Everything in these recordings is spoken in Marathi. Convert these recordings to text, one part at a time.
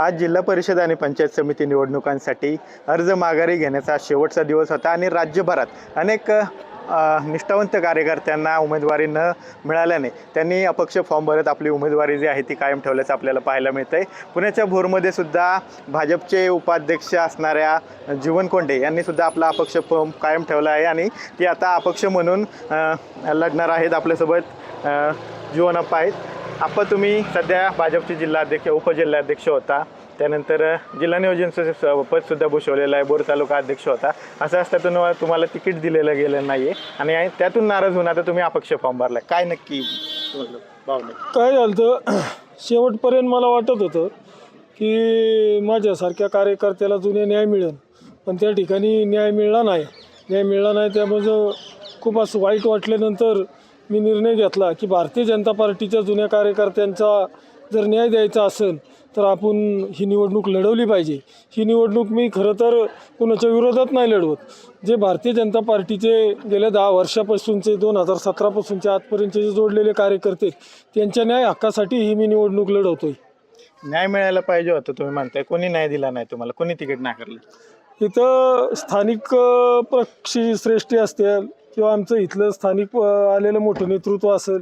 आज जिल्हा परिषद आणि पंचायत समिती निवडणुकांसाठी अर्ज माघारी घेण्याचा शेवटचा दिवस होता आणि राज्यभरात अनेक निष्ठावंत कार्यकर्त्यांना उमेदवारी न मिळाल्याने त्यांनी अपक्ष फॉर्म भरत आपली उमेदवारी जी आहे ती कायम ठेवल्याचं आपल्याला पाहायला मिळतं आहे। पुण्याच्या भोरमध्ये सुद्धा भाजपचे उपाध्यक्ष असणाऱ्या जीवन कोंडे यांनी सुद्धा आपला अपक्ष फॉर्म कायम ठेवला आहे आणि ती आता अपक्ष म्हणून लढणार आहेत। आपल्यासोबत जीवनप्पा आहेत। आपण तुम्ही सध्या भाजपचे जिल्हाध्यक्ष उपजिल्हाध्यक्ष होता, त्यानंतर जिल्हा नियोजन पदसुद्धा भूषवलेलं आहे, बोर तालुका अध्यक्ष होता। असं असताना तुम्हाला तिकीट दिलेलं गेलं नाही आहे आणि त्यातून नाराज होऊन आता तुम्ही अपक्ष फॉर्म भरला, काय नक्की भावना? काय झालं तर शेवटपर्यंत मला वाटत होतं की माझ्यासारख्या कार्यकर्त्याला जुने न्याय मिळेल, पण त्या ठिकाणी न्याय मिळाला नाही। त्यामुळे खूप असं वाईट वाटल्यानंतर मी निर्णय घेतला की भारतीय जनता पार्टीच्या जुन्या कार्यकर्त्यांचा जर न्याय द्यायचा असेल तर आपण ही निवडणूक लढवली पाहिजे। ही निवडणूक मी खरं तर कुणाच्या विरोधात नाही लढवत, जे भारतीय जनता पार्टीचे गेल्या 10 वर्षापासूनचे 2017 पासूनचे आजपर्यंतचे जे जोडलेले कार्यकर्ते त्यांच्या न्याय हक्कासाठी ही मी निवडणूक लढवतोय। न्याय मिळायला पाहिजे होतं तुम्ही म्हणताय, कोणी न्याय दिला नाही तुम्हाला, कोणी तिकीट नाकारलं? इथं स्थानिक पक्षी श्रेष्ठी असतील किंवा आमचं इथलं स्थानिक आलेलं मोठं नेतृत्व असेल,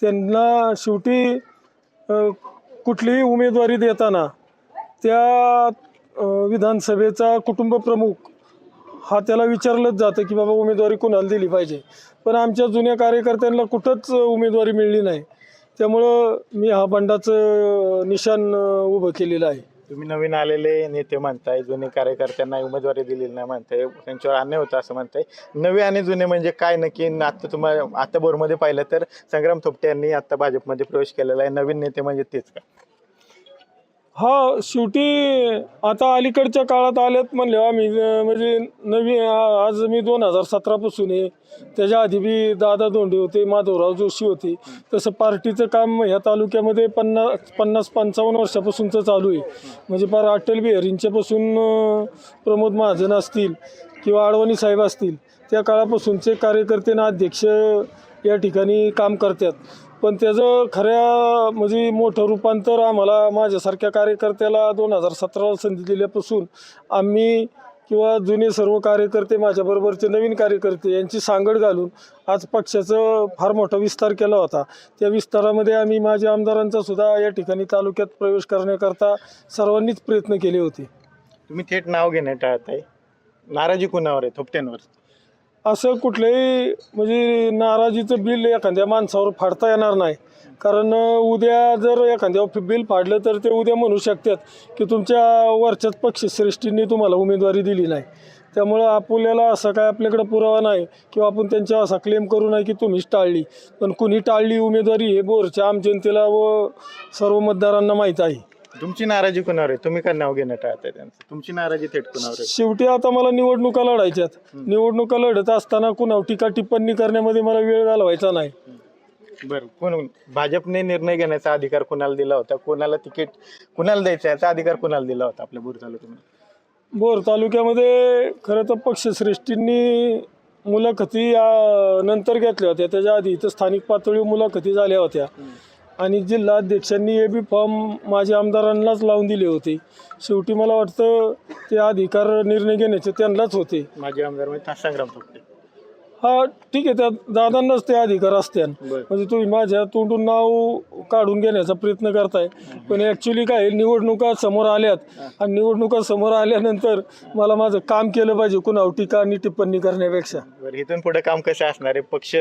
त्यांना शेवटी कुठलीही उमेदवारी देताना त्या विधानसभेचा कुटुंब प्रमुख हा त्याला विचारलंच जातं की बाबा उमेदवारी कोणाला दिली पाहिजे, पण आमच्या जुन्या कार्यकर्त्यांना कुठंच उमेदवारी मिळली नाही। त्यामुळं मी हा बंडाचं निशाण उभं केलेलं आहे। तुम्ही नवीन आलेले नेते म्हणताय, जुने कार्यकर्त्यांना उमेदवारी दिलेली नाही म्हणताय, त्यांच्यावर अन्याय होता असं म्हणताय। नवे आणि जुने म्हणजे काय नक्की? आता बोरमध्ये पाहिलं तर संग्राम थोपटे यांनी आता भाजपमध्ये प्रवेश केलेला आहे, नवीन नेते म्हणजे तेच का? हा, शेवटी आता अलीकडच्या काळात आलेत म्हणले आम्ही म्हणजे आज मी 2017 पासून आहे, त्याच्या आधी बी दादा धोंडे होते, माधवराव जोशी होते। तसं पार्टीचं काम ह्या तालुक्यामध्ये 50-55 वर्षापासूनचं चालू आहे। म्हणजे फार अटल बिहारींच्यापासून प्रमोद महाजन असतील किंवा अडवाणी साहेब असतील, त्या काळापासूनचे कार्यकर्ते ना अध्यक्ष या ठिकाणी काम करतात। पण त्याचं खऱ्या म्हणजे मोठं रूपांतर आम्हाला माझ्यासारख्या कार्यकर्त्याला 2017 संधी दिल्यापासून आम्ही किंवा जुने सर्व कार्यकर्ते माझ्याबरोबरचे नवीन कार्यकर्ते यांची सांगड घालून आज पक्षाचं फार मोठा विस्तार केला होता। त्या विस्तारामध्ये आम्ही माझ्या आमदारांचा सुद्धा या ठिकाणी तालुक्यात प्रवेश करण्याकरता सर्वांनीच प्रयत्न केले होते। तुम्ही थेट नाव घेणे टाळताय, नाराजी कुणावर आहे? थोपट्यांवर? असं कुठलंही म्हणजे नाराजीचं बिल एखाद्या माणसावर फाडता येणार नाही, कारण उद्या जर एखाद्या बिल फाडलं तर ते उद्या म्हणू शकतात की तुमच्या वरच्याच पक्षश्रेष्ठींनी तुम्हाला उमेदवारी दिली नाही। त्यामुळं आपल्याला असं काय आपल्याकडे पुरावा नाही किंवा आपण त्यांच्या असा क्लेम करू नये की तुम्हीच टाळली, पण कुणी टाळली उमेदवारी हे बोरच्या आम जनतेला व सर्व मतदारांना माहीत आहे। तुमची नाराजी कुणावर आहे? तुम्ही काय नाव घेणं टाळताय त्यांचं? तुमची नाराजी थेट कुणावर आहे? शेवटी आता मला निवडणुका लढायच्यात, निवडणुका लढत असताना कुणावर टीका टिप्पणी करण्यामध्ये मला वेळ घालवायचा नाही। बरं, कोण भाजपने निर्णय घेण्याचा अधिकार कुणाला दिला होता? कोणाला तिकीट कुणाला द्यायचा याचा अधिकार कुणाला दिला होता आपल्या बोर तालुक्यामध्ये? बोर तालुक्यामध्ये खरं तर पक्षश्रेष्ठींनी मुलाखती नंतर घेतल्या होत्या, त्याच्या आधी इथं स्थानिक पातळीवर मुलाखती झाल्या होत्या आणि जिल्हा अध्यक्षांनी हे बी फॉर्म माझ्या आमदारांनाच लावून दिले होते। शेवटी मला वाटतं ते अधिकार निर्णय घेण्याचे त्यांनाच होते। माझे आमदार म्हणजे संग्राम थोपटे? हा ठीक आहे, त्या दादांनाच ते अधिकार असते। म्हणजे तुम्ही माझ्या तोंडून नाव काढून घेण्याचा प्रयत्न करताय, पण ॲक्च्युली काय निवडणुका समोर आल्यात आणि निवडणुका समोर आल्यानंतर मला माझं काम केलं पाहिजे कुणावर टीका आणि टिप्पणी करण्यापेक्षा। बरं, इथून पुढे काम कसं असणार आहे? पक्ष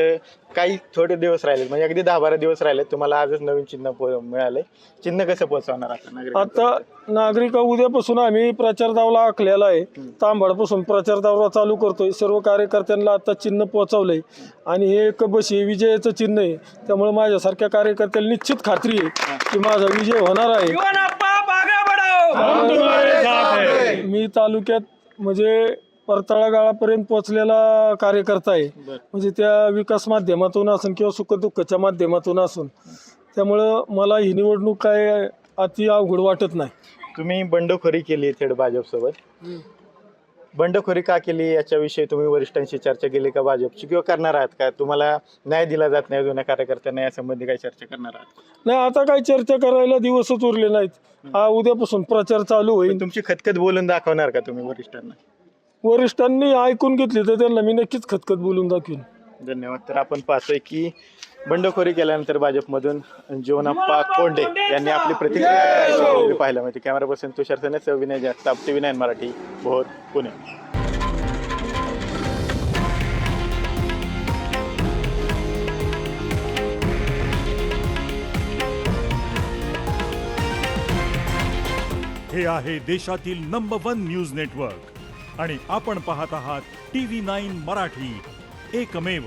काही थोडे दिवस राहिले, म्हणजे अगदी 10-12 दिवस राहिले, तुम्हाला आजच नवीन चिन्ह मिळालंय, चिन्ह कसं पोहोचवणार आता नागरिक? उद्यापासून आम्ही प्रचार दौरा आखलेला आहे, तांबडपासून प्रचार दौरा चालू करतोय। सर्व कार्यकर्त्यांना आता चिन्ह पोहोचवलंय आणि हे एक बशी विजयाचं चिन्ह आहे, त्यामुळे माझ्यासारख्या कार्यकर्त्याला निश्चित खात्री आहे की माझा विजय होणार आहे। मी तालुक्यात म्हणजे परतळा गाळापर्यंत पोहोचलेला कार्यकर्ता आहे, म्हणजे त्या विकास माध्यमातून असून किंवा सुखदुःखाच्या माध्यमातून असून, त्यामुळं मला ही निवडणूक काय अति अवघड वाटत नाही। तुम्ही बंडखोरी केली थेट भाजपसोबत, बंडखोरी का केली याच्याविषयी तुम्ही वरिष्ठांशी चर्चा केली का भाजपची, किंवा करणार आहात का? तुम्हाला न्याय दिला जात नाही जुन्या कार्यकर्त्यांना, यासंबंधी काही चर्चा करणार आहात? नाही, आता काही चर्चा करायला दिवसच उरले नाहीत. हा उद्यापासून प्रचार चालू होईल. तुमची खतखत बोलून दाखवणार का तुम्ही वरिष्ठांना? वरिष्ठांनी ऐकून घेतली तर त्यांना मी नक्कीच खतखत बोलून दाखवीन. धन्यवाद. तर आपण पाहतोय की बंडखोरी केल्यानंतर भाजपमधून जीवनाप्पा कोंडे यांनी आपली प्रतिक्रिया पाहायला मिळते. कॅमेरा पर्सन तुषार सनेस, विनय जगताप, TV9 मराठी, भोर, पुणे. हे आहे देशातील नंबर 1 न्यूज नेटवर्क आणि आपण पाहत आहात TV9 मराठी, एकमेव.